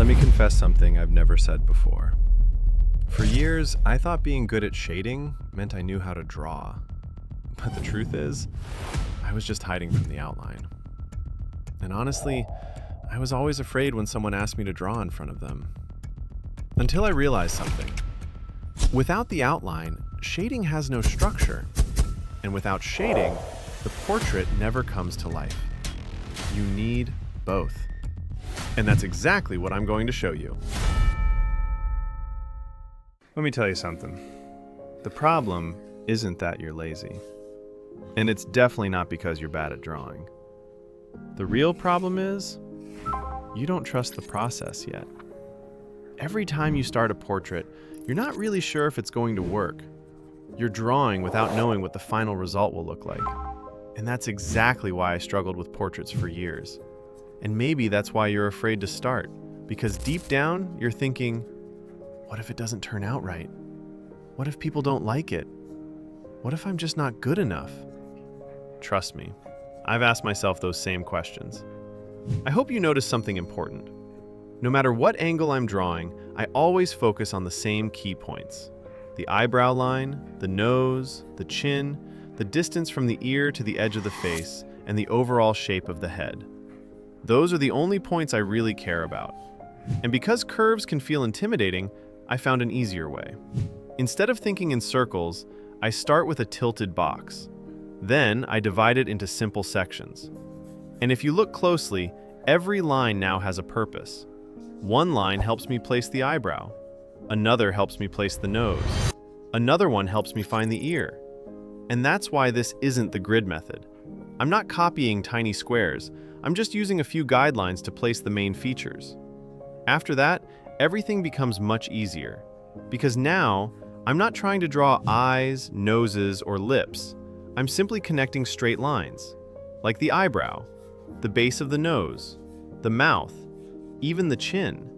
Let me confess something I've never said before. For years, I thought being good at shading meant I knew how to draw. But the truth is, I was just hiding from the outline. And honestly, I was always afraid when someone asked me to draw in front of them. Until I realized something. Without the outline, shading has no structure. And without shading, the portrait never comes to life. You need both. And that's exactly what I'm going to show you. Let me tell you something. The problem isn't that you're lazy. And it's definitely not because you're bad at drawing. The real problem is, you don't trust the process yet. Every time you start a portrait, you're not really sure if it's going to work. You're drawing without knowing what the final result will look like. And that's exactly why I struggled with portraits for years. And maybe that's why you're afraid to start, because deep down, you're thinking, what if it doesn't turn out right? What if people don't like it? What if I'm just not good enough? Trust me, I've asked myself those same questions. I hope you notice something important. No matter what angle I'm drawing, I always focus on the same key points. The eyebrow line, the nose, the chin, the distance from the ear to the edge of the face, and the overall shape of the head. Those are the only points I really care about. And because curves can feel intimidating, I found an easier way. Instead of thinking in circles, I start with a tilted box. Then I divide it into simple sections. And if you look closely, every line now has a purpose. One line helps me place the eyebrow. Another helps me place the nose. Another one helps me find the ear. And that's why this isn't the grid method. I'm not copying tiny squares. I'm just using a few guidelines to place the main features. After that, everything becomes much easier. Because now, I'm not trying to draw eyes, noses, or lips. I'm simply connecting straight lines, like the eyebrow, the base of the nose, the mouth, even the chin.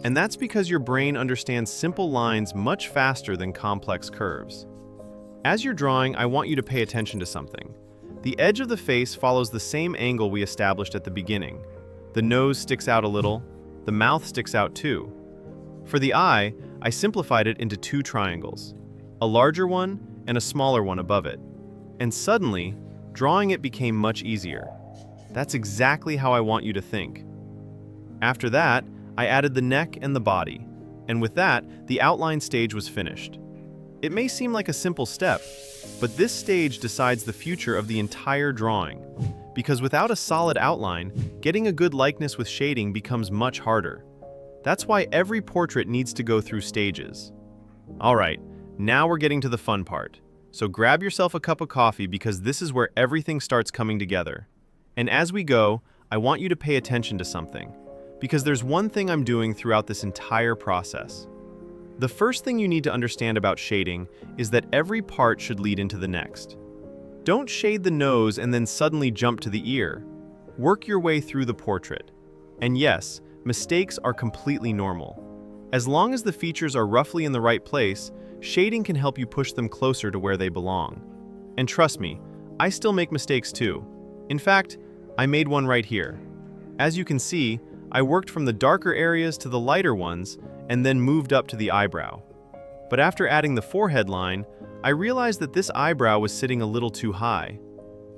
And that's because your brain understands simple lines much faster than complex curves. As you're drawing, I want you to pay attention to something. The edge of the face follows the same angle we established at the beginning. The nose sticks out a little, the mouth sticks out too. For the eye, I simplified it into two triangles, a larger one and a smaller one above it. And suddenly, drawing it became much easier. That's exactly how I want you to think. After that, I added the neck and the body, and with that, the outline stage was finished. It may seem like a simple step, but this stage decides the future of the entire drawing, because without a solid outline, getting a good likeness with shading becomes much harder. That's why every portrait needs to go through stages. All right, now we're getting to the fun part. So grab yourself a cup of coffee because this is where everything starts coming together. And as we go, I want you to pay attention to something, because there's one thing I'm doing throughout this entire process. The first thing you need to understand about shading is that every part should lead into the next. Don't shade the nose and then suddenly jump to the ear. Work your way through the portrait. And yes, mistakes are completely normal. As long as the features are roughly in the right place, shading can help you push them closer to where they belong. And trust me, I still make mistakes too. In fact, I made one right here. As you can see, I worked from the darker areas to the lighter ones and then moved up to the eyebrow. But after adding the forehead line, I realized that this eyebrow was sitting a little too high.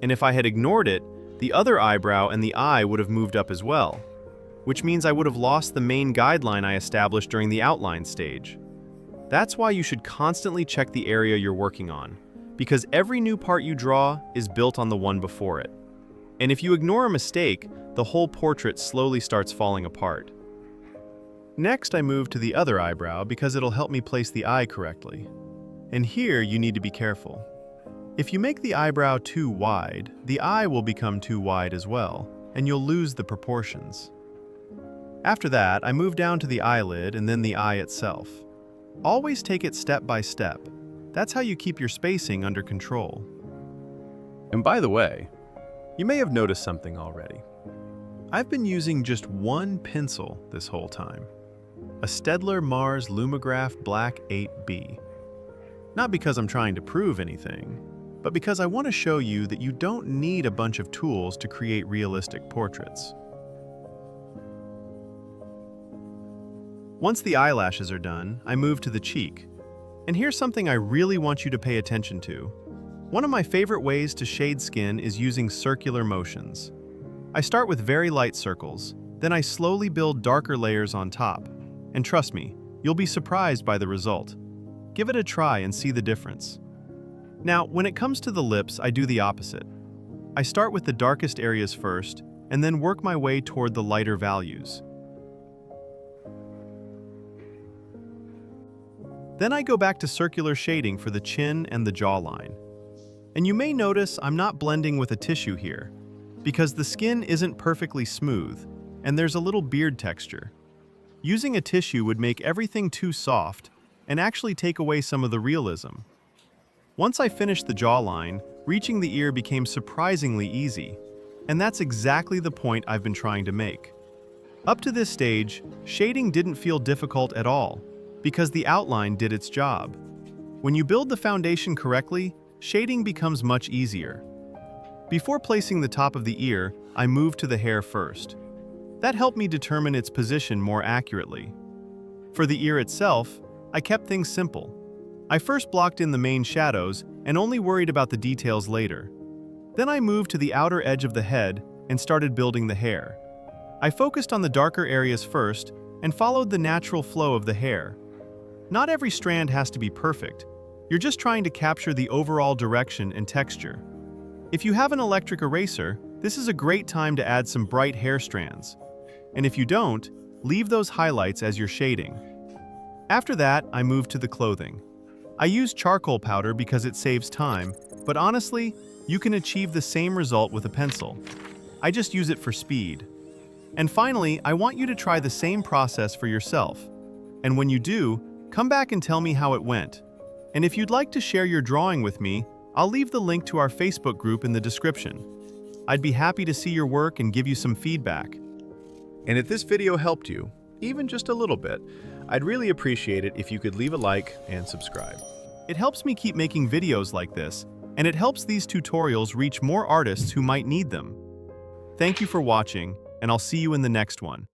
And if I had ignored it, the other eyebrow and the eye would have moved up as well, which means I would have lost the main guideline I established during the outline stage. That's why you should constantly check the area you're working on, because every new part you draw is built on the one before it. And if you ignore a mistake, the whole portrait slowly starts falling apart. Next, I move to the other eyebrow because it'll help me place the eye correctly. And here, you need to be careful. If you make the eyebrow too wide, the eye will become too wide as well, and you'll lose the proportions. After that, I move down to the eyelid and then the eye itself. Always take it step by step. That's how you keep your spacing under control. And by the way, you may have noticed something already. I've been using just one pencil this whole time. A Staedtler Mars Lumograph Black 8B. Not because I'm trying to prove anything, but because I want to show you that you don't need a bunch of tools to create realistic portraits. Once the eyelashes are done, I move to the cheek. And here's something I really want you to pay attention to. One of my favorite ways to shade skin is using circular motions. I start with very light circles, then I slowly build darker layers on top. And trust me, you'll be surprised by the result. Give it a try and see the difference. Now, when it comes to the lips, I do the opposite. I start with the darkest areas first, and then work my way toward the lighter values. Then I go back to circular shading for the chin and the jawline. And you may notice I'm not blending with a tissue here, because the skin isn't perfectly smooth, and there's a little beard texture. Using a tissue would make everything too soft, and actually take away some of the realism. Once I finished the jawline, reaching the ear became surprisingly easy, and that's exactly the point I've been trying to make. Up to this stage, shading didn't feel difficult at all, because the outline did its job. When you build the foundation correctly, shading becomes much easier. Before placing the top of the ear, I moved to the hair first. That helped me determine its position more accurately. For the ear itself, I kept things simple. I first blocked in the main shadows and only worried about the details later. Then I moved to the outer edge of the head and started building the hair. I focused on the darker areas first and followed the natural flow of the hair. Not every strand has to be perfect. You're just trying to capture the overall direction and texture. If you have an electric eraser, this is a great time to add some bright hair strands. And if you don't, leave those highlights as your shading. After that, I moved to the clothing. I use charcoal powder because it saves time, but honestly, you can achieve the same result with a pencil. I just use it for speed. And finally, I want you to try the same process for yourself. And when you do, come back and tell me how it went. And if you'd like to share your drawing with me, I'll leave the link to our Facebook group in the description. I'd be happy to see your work and give you some feedback. And if this video helped you, even just a little bit, I'd really appreciate it if you could leave a like and subscribe. It helps me keep making videos like this, and it helps these tutorials reach more artists who might need them. Thank you for watching, and I'll see you in the next one.